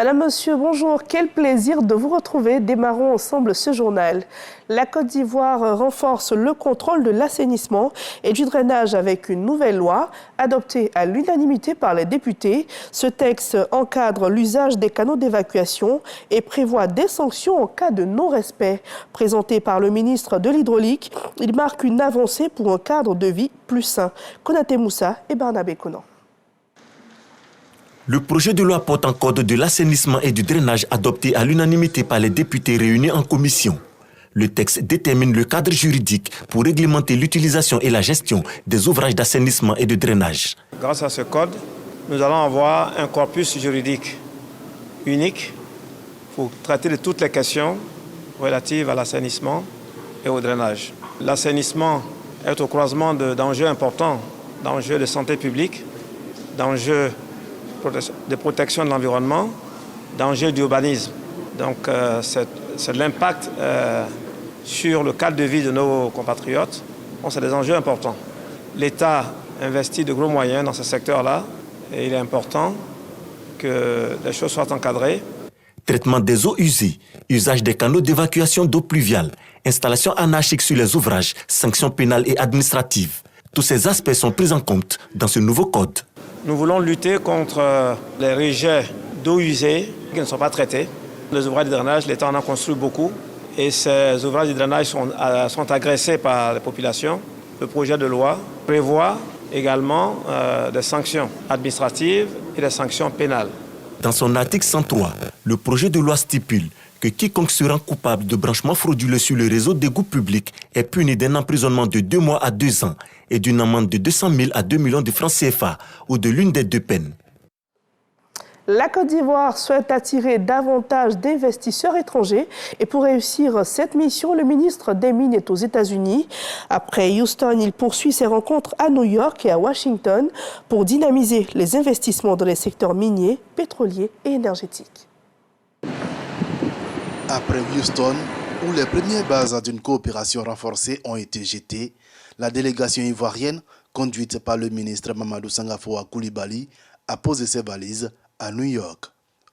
Madame, Monsieur, bonjour. Quel plaisir de vous retrouver. Démarrons ensemble ce journal. La Côte d'Ivoire renforce le contrôle de l'assainissement et du drainage avec une nouvelle loi adoptée à l'unanimité par les députés. Ce texte encadre l'usage des canaux d'évacuation et prévoit des sanctions en cas de non-respect. Présenté par le ministre de l'Hydraulique, il marque une avancée pour un cadre de vie plus sain. Konaté Moussa et Barnabé Conan. Le projet de loi porte en code de l'assainissement et du drainage adopté à l'unanimité par les députés réunis en commission. Le texte détermine le cadre juridique pour réglementer l'utilisation et la gestion des ouvrages d'assainissement et de drainage. Grâce à ce code, nous allons avoir un corpus juridique unique pour traiter de toutes les questions relatives à l'assainissement et au drainage. L'assainissement est au croisement d'enjeux importants, d'enjeux de santé publique, d'enjeux de protection de l'environnement, d'enjeux d'urbanisme. Donc c'est l'impact sur le cadre de vie de nos compatriotes. C'est des enjeux importants. L'État investit de gros moyens dans ce secteur-là et il est important que les choses soient encadrées. Traitement des eaux usées, usage des canaux d'évacuation d'eau pluviale, installation anarchique sur les ouvrages, sanctions pénales et administratives. Tous ces aspects sont pris en compte dans ce nouveau code. Nous voulons lutter contre les rejets d'eau usée qui ne sont pas traités. Les ouvrages de drainage, l'État en a construit beaucoup et ces ouvrages de drainage sont agressés par les populations. Le projet de loi prévoit également des sanctions administratives et des sanctions pénales. Dans son article 103, le projet de loi stipule que quiconque se rend coupable de branchement frauduleux sur le réseau d'égout public est puni d'un emprisonnement de 2 mois à 2 ans et d'une amende de 200 000 à 2 millions de francs CFA ou de l'une des deux peines. La Côte d'Ivoire souhaite attirer davantage d'investisseurs étrangers et pour réussir cette mission, le ministre des Mines est aux États-Unis. Après Houston, il poursuit ses rencontres à New York et à Washington pour dynamiser les investissements dans les secteurs miniers, pétroliers et énergétiques. Après Houston, où les premières bases d'une coopération renforcée ont été jetées, la délégation ivoirienne, conduite par le ministre Mamadou Sangafoa Coulibaly, a posé ses valises à New York.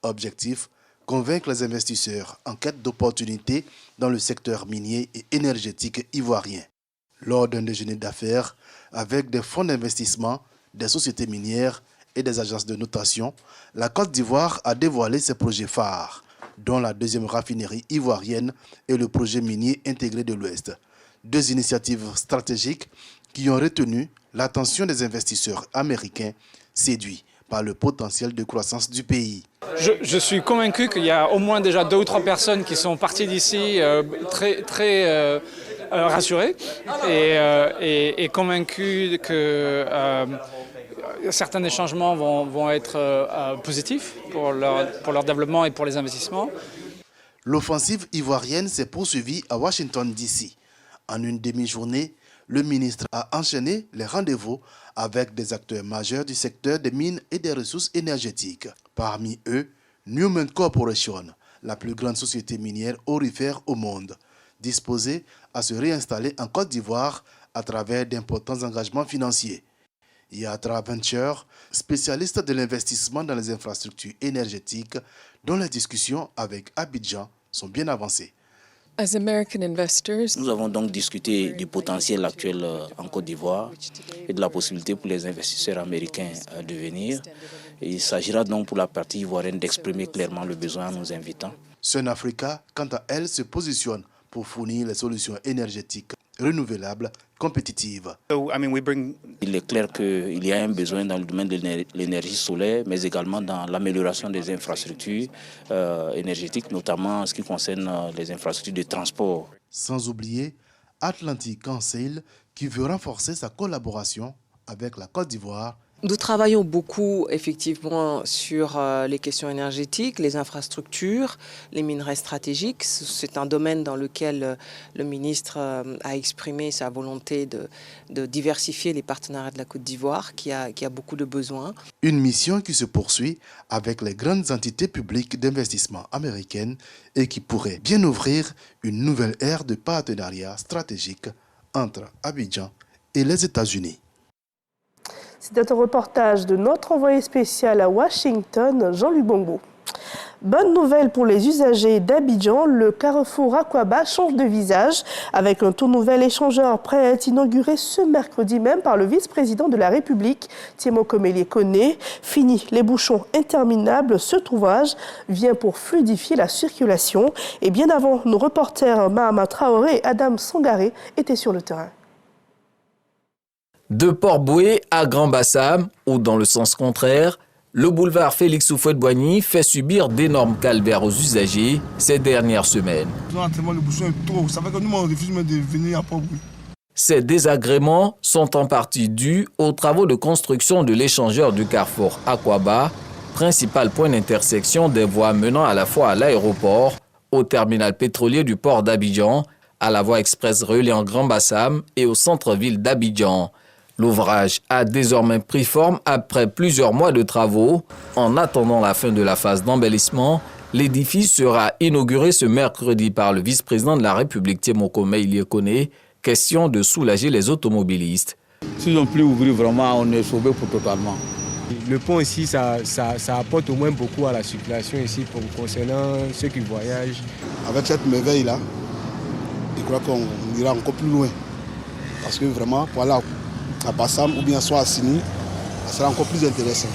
Objectif, convaincre les investisseurs en quête d'opportunités dans le secteur minier et énergétique ivoirien. Lors d'un déjeuner d'affaires avec des fonds d'investissement, des sociétés minières et des agences de notation, la Côte d'Ivoire a dévoilé ses projets phares, dont la deuxième raffinerie ivoirienne et le projet minier intégré de l'Ouest. Deux initiatives stratégiques qui ont retenu l'attention des investisseurs américains séduits par le potentiel de croissance du pays. Je suis convaincu qu'il y a au moins déjà 2 ou 3 personnes qui sont parties d'ici très rassurées et convaincues que certains des changements vont être positifs pour leur développement et pour les investissements. L'offensive ivoirienne s'est poursuivie à Washington DC. En une demi-journée, le ministre a enchaîné les rendez-vous avec des acteurs majeurs du secteur des mines et des ressources énergétiques. Parmi eux, Newmont Corporation, la plus grande société minière aurifère au monde, disposée à se réinstaller en Côte d'Ivoire à travers d'importants engagements financiers. Yatra Venture, spécialiste de l'investissement dans les infrastructures énergétiques, dont les discussions avec Abidjan sont bien avancées. Nous avons donc discuté du potentiel actuel en Côte d'Ivoire et de la possibilité pour les investisseurs américains de venir. Il s'agira donc pour la partie ivoirienne d'exprimer clairement le besoin en nous invitant. Sun Africa, quant à elle, se positionne pour fournir les solutions énergétiques renouvelables, compétitives. Il est clair qu'il y a un besoin dans le domaine de l'énergie solaire, mais également dans l'amélioration des infrastructures énergétiques, notamment en ce qui concerne les infrastructures de transport. Sans oublier Atlantic Council, qui veut renforcer sa collaboration avec la Côte d'Ivoire. Nous travaillons beaucoup effectivement sur les questions énergétiques, les infrastructures, les minerais stratégiques. C'est un domaine dans lequel le ministre a exprimé sa volonté de diversifier les partenariats de la Côte d'Ivoire, qui a beaucoup de besoins. Une mission qui se poursuit avec les grandes entités publiques d'investissement américaines et qui pourrait bien ouvrir une nouvelle ère de partenariat stratégique entre Abidjan et les États-Unis. C'était un reportage de notre envoyé spécial à Washington, Jean-Luc Bongo. Bonne nouvelle pour les usagers d'Abidjan, le carrefour Akwaba change de visage avec un tout nouvel échangeur prêt à être inauguré ce mercredi même par le vice-président de la République, Tiemoko Mélié-Koné. Fini les bouchons interminables, ce ouvrage vient pour fluidifier la circulation. Et bien avant, nos reporters Mahama Traoré et Adam Sangaré étaient sur le terrain. De Port-Boué à Grand-Bassam, ou dans le sens contraire, le boulevard Félix Houphouët-Boigny fait subir d'énormes calvaires aux usagers ces dernières semaines. Ces désagréments sont en partie dus aux travaux de construction de l'échangeur du carrefour Akwaba, principal point d'intersection des voies menant à la fois à l'aéroport, au terminal pétrolier du port d'Abidjan, à la voie express reliant Grand-Bassam et au centre-ville d'Abidjan. L'ouvrage a désormais pris forme après plusieurs mois de travaux. En attendant la fin de la phase d'embellissement, l'édifice sera inauguré ce mercredi par le vice-président de la République, Tiemoko Mélié-Koné. Question de soulager les automobilistes. S'ils ont pu ouvrir vraiment, on est sauvé pour totalement. Le pont ici, ça apporte au moins beaucoup à la circulation ici concernant ceux qui voyagent. Avec cette merveille-là, je crois qu'on ira encore plus loin. Parce que vraiment, voilà, à Bassam ou bien soit à Sini, ça sera encore plus intéressant.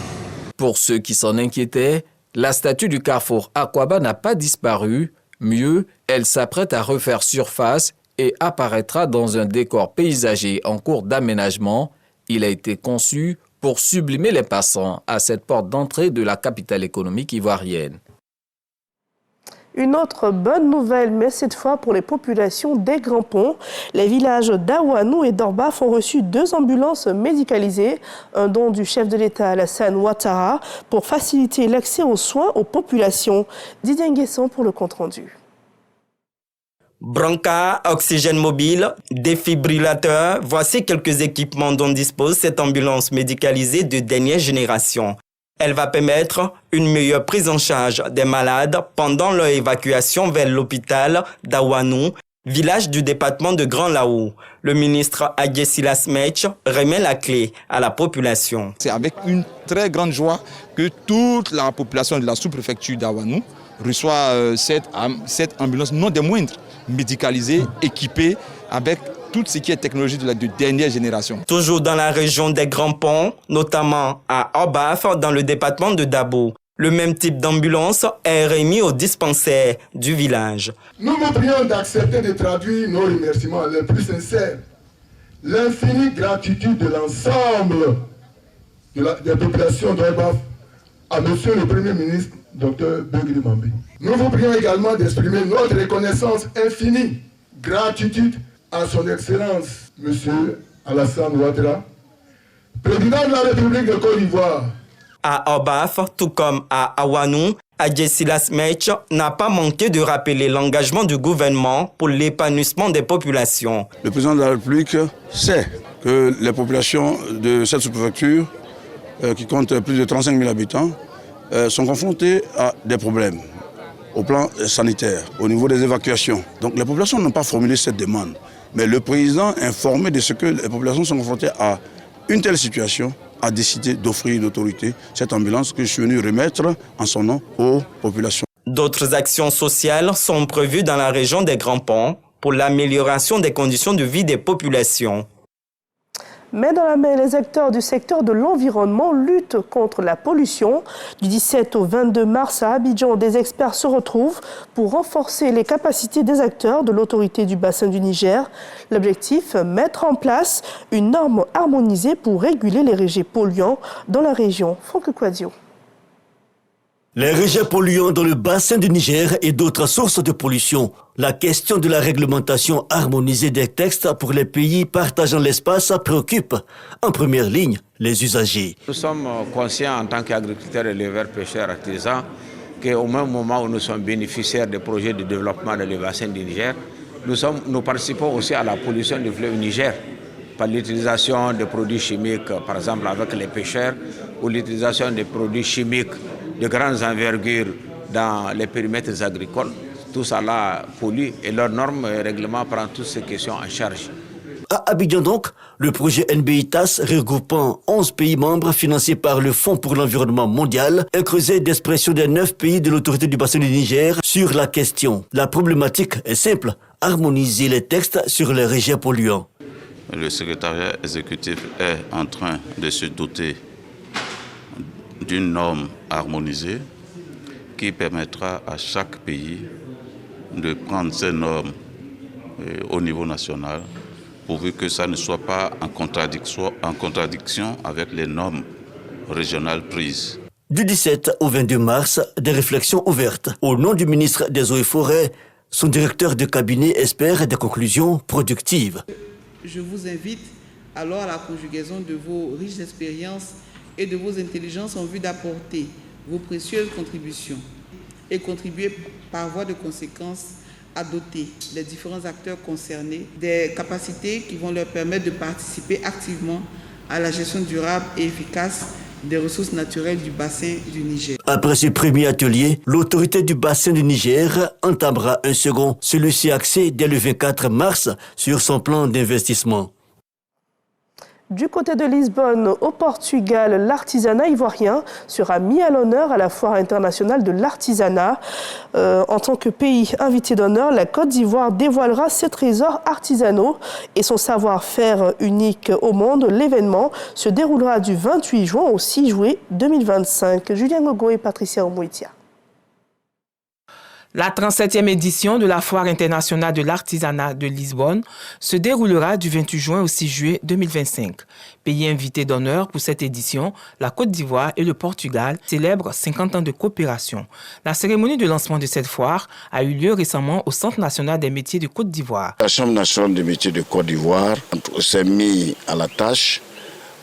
Pour ceux qui s'en inquiétaient, la statue du carrefour Akwaba n'a pas disparu. Mieux, elle s'apprête à refaire surface et apparaîtra dans un décor paysager en cours d'aménagement. Il a été conçu pour sublimer les passants à cette porte d'entrée de la capitale économique ivoirienne. Une autre bonne nouvelle, mais cette fois pour les populations des Grands Ponts. Les villages d'Awanou et d'Orbaf ont reçu 2 ambulances médicalisées, un don du chef de l'État Alassane Ouattara pour faciliter l'accès aux soins aux populations. Didier Nguesson pour le compte-rendu. Brancard, oxygène mobile, défibrillateur, voici quelques équipements dont dispose cette ambulance médicalisée de dernière génération. Elle va permettre une meilleure prise en charge des malades pendant leur évacuation vers l'hôpital d'Awanou, village du département de Grand Laou. Le ministre Adjessilas Metch remet la clé à la population. C'est avec une très grande joie que toute la population de la sous-préfecture d'Awanou reçoit cette ambulance non des moindres, médicalisée, équipée avec tout ce qui est technologie de dernière génération. Toujours dans la région des Grands Ponts, notamment à Orbaf, dans le département de Dabo. Le même type d'ambulance est remis au dispensaire du village. Nous vous prions d'accepter de traduire nos remerciements les plus sincères. L'infinie gratitude de l'ensemble des populations d'Orbaf à Monsieur le Premier ministre, Dr Begri Mambi. Nous vous prions également d'exprimer notre reconnaissance infinie, gratitude à son Excellence, Monsieur Alassane Ouattara, président de la République de Côte d'Ivoire. À Orbaf, tout comme à Awanou, Adjessilas Metch n'a pas manqué de rappeler l'engagement du gouvernement pour l'épanouissement des populations. Le président de la République sait que les populations de cette sous-préfecture, qui compte plus de 35 000 habitants, sont confrontées à des problèmes au plan sanitaire, au niveau des évacuations. Donc les populations n'ont pas formulé cette demande. Mais le président, informé de ce que les populations sont confrontées à une telle situation, a décidé d'offrir l'autorité cette ambulance que je suis venu remettre en son nom aux populations. D'autres actions sociales sont prévues dans la région des Grands Ponts pour l'amélioration des conditions de vie des populations. Main dans la main, les acteurs du secteur de l'environnement luttent contre la pollution. Du 17 au 22 mars à Abidjan, des experts se retrouvent pour renforcer les capacités des acteurs de l'autorité du bassin du Niger. L'objectif, mettre en place une norme harmonisée pour réguler les rejets polluants dans la région. Franck Kouadio. Les rejets polluants dans le bassin du Niger et d'autres sources de pollution. La question de la réglementation harmonisée des textes pour les pays partageant l'espace préoccupe en première ligne les usagers. Nous sommes conscients en tant qu'agriculteurs, éleveurs, pêcheurs, artisans qu'au même moment où nous sommes bénéficiaires des projets de développement dans le bassin du Niger, nous participons aussi à la pollution du fleuve Niger par l'utilisation de produits chimiques, par exemple avec les pêcheurs, ou l'utilisation de produits chimiques de grandes envergures dans les périmètres agricoles. Tout cela pollue et leurs normes et règlements prennent toutes ces questions en charge. À Abidjan donc, le projet NBITAS regroupant 11 pays membres financés par le Fonds pour l'environnement mondial est creusé d'expression des 9 pays de l'autorité du bassin du Niger sur la question. La problématique est simple, harmoniser les textes sur les rejets polluants. Le secrétariat exécutif est en train de se doter d'une norme harmonisée qui permettra à chaque pays de prendre ces normes au niveau national, pourvu que ça ne soit pas en contradiction avec les normes régionales prises. Du 17 au 22 mars, des réflexions ouvertes. Au nom du ministre des Eaux et Forêts, son directeur de cabinet espère des conclusions productives. Je vous invite alors à la conjugaison de vos riches expériences et de vos intelligences en vue d'apporter vos précieuses contributions et contribuer par voie de conséquence à doter les différents acteurs concernés des capacités qui vont leur permettre de participer activement à la gestion durable et efficace des ressources naturelles du bassin du Niger. Après ce premier atelier, l'autorité du bassin du Niger entamera un second, celui-ci axé dès le 24 mars sur son plan d'investissement. Du côté de Lisbonne, au Portugal, l'artisanat ivoirien sera mis à l'honneur à la Foire internationale de l'artisanat. En tant que pays invité d'honneur, la Côte d'Ivoire dévoilera ses trésors artisanaux et son savoir-faire unique au monde. L'événement se déroulera du 28 juin au 6 juillet 2025. Julien Gogo et Patricia Omouitia. La 37e édition de la Foire internationale de l'artisanat de Lisbonne se déroulera du 28 juin au 6 juillet 2025. Pays invités d'honneur pour cette édition, la Côte d'Ivoire et le Portugal célèbrent 50 ans de coopération. La cérémonie de lancement de cette foire a eu lieu récemment au Centre national des métiers de Côte d'Ivoire. La Chambre nationale des métiers de Côte d'Ivoire s'est mise à la tâche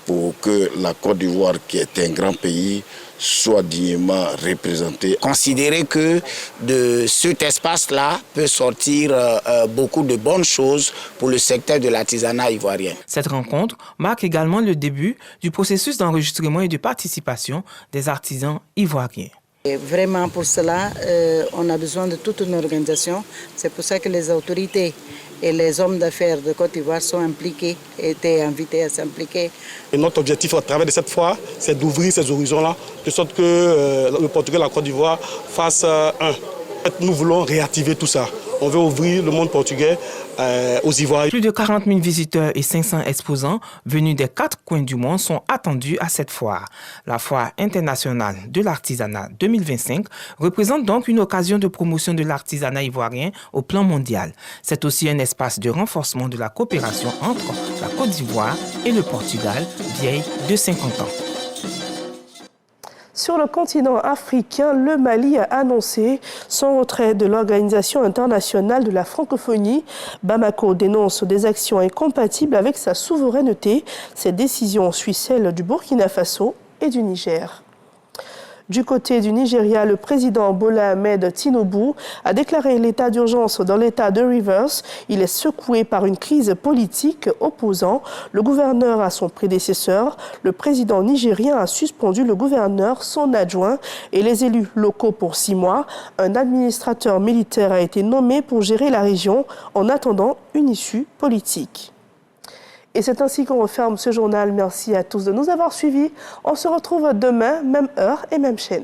pour que la Côte d'Ivoire, qui est un grand pays, soit dignement représentée. Considérer que de cet espace-là peut sortir beaucoup de bonnes choses pour le secteur de l'artisanat ivoirien. Cette rencontre marque également le début du processus d'enregistrement et de participation des artisans ivoiriens. Et vraiment pour cela, on a besoin de toute une organisation. C'est pour ça que les autorités et les hommes d'affaires de Côte d'Ivoire sont impliqués, étaient invités à s'impliquer. Et notre objectif à travers de cette foire, c'est d'ouvrir ces horizons-là, de sorte que le Portugal et la Côte d'Ivoire fassent un. Nous voulons réactiver tout ça. On veut ouvrir le monde portugais aux Ivoiriens. Plus de 40 000 visiteurs et 500 exposants venus des 4 coins du monde sont attendus à cette foire. La Foire internationale de l'artisanat 2025 représente donc une occasion de promotion de l'artisanat ivoirien au plan mondial. C'est aussi un espace de renforcement de la coopération entre la Côte d'Ivoire et le Portugal, vieille de 50 ans. Sur le continent africain, le Mali a annoncé son retrait de l'Organisation internationale de la francophonie. Bamako dénonce des actions incompatibles avec sa souveraineté. Cette décision suit celle du Burkina Faso et du Niger. Du côté du Nigeria, le président Bola Ahmed Tinubu a déclaré l'état d'urgence dans l'état de Rivers. Il est secoué par une crise politique opposant le gouverneur à son prédécesseur. Le président nigérien a suspendu le gouverneur, son adjoint et les élus locaux pour 6 mois. Un administrateur militaire a été nommé pour gérer la région en attendant une issue politique. Et c'est ainsi qu'on referme ce journal. Merci à tous de nous avoir suivis. On se retrouve demain, même heure et même chaîne.